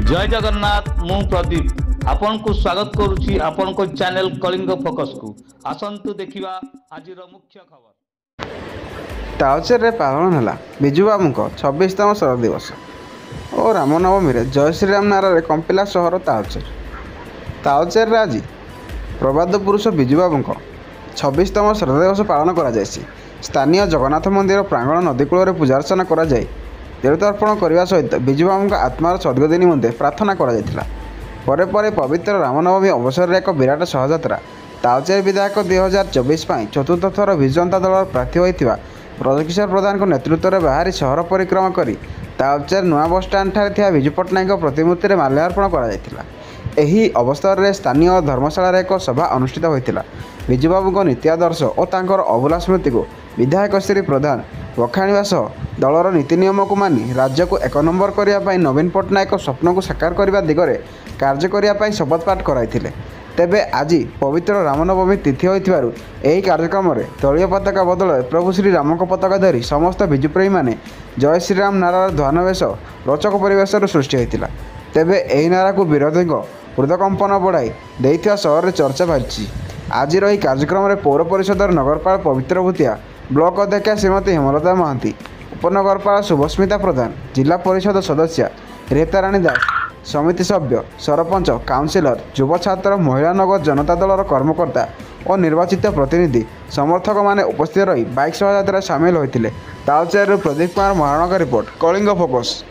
जय जगन्नाथ मु प्रदीप आपण को स्वागत करुच्ची आपण को चैनल कलिंग फोकस को आसंतु देखिबा आजिर मुख्य खबर। तालचेर पालन है विजु बाबू 26तम शरद दिवस और रामनवमी जय श्रीराम नारे कंपिला सहर तालचेर। तालचेर आज प्रबाद पुरुष विजु बाबू 26तम शरद दिवस पालन कर स्थानीय जगन्नाथ मंदिर प्रांगण नदीकूल पूजार्चना कर देवतार्पण करने सहित विजु बाबू आत्मार सद्गति निमंते प्रार्थना कर पवित्र रामनवमी अवसर में एक विराट शोभायात्रा तालचेर विधायक 2024 चतुर्थ थर विजु जनता दल प्रार्थी होता ब्रजकिशोर प्रधान नेतृत्व में बाहरी सहर परिक्रमा कर तालचेर नुआ बस स्टाण्ड ठारे विजु पट्टनायक प्रतिमूर्ति में माल्यार्पण कर अवसर में स्थानीय धर्मशाला एक सभा अनुष्ठित होता। विजु बाबू नीत्यादर्श और अभुला स्मृति को विधायक श्री प्रधान बखाणिबा दलर नीति नियम को मानि राज्य को एक नंबर करने नवीन पट्टनायक स्वप्न को साकार करने दिगरे कार्य करने शपथ पाठ कराइथिले। तेबे आज पवित्र रामनवमी तिथि होइथिबारु एही कार्यक्रम में दलीय पताका बदल प्रभु श्री राम पताका धरी समस्त विजुप्रेमी माने जय श्रीराम नारार ध्वनवेश रोचक परिवेश सृष्टि होता। तेबे एही नारा को विरोधी हृदकंपन बढ़ाई देइथिबा शहर में चर्चा बाहरी। आज रही कार्यक्रम में पौर परिषदर नगरपाल पवित्र भूतिया ब्लॉक अध्यक्षा श्रीमती हेमलता महांती उपनगरपाल शुभस्मिता प्रधान जिला परिषद सदस्य रेताराणी दास समिति सभ्य सरपंच काउंसिलर युव छात्र महिला नगर जनता दलर कर्मकर्ता और निर्वाचित प्रतिनिधि समर्थक माने उपस्थित रही बाइक शोभायात्रा सामिल होते। तालचेर प्रदीप कुमार महाराणा का रिपोर्ट कलिंग फोकस।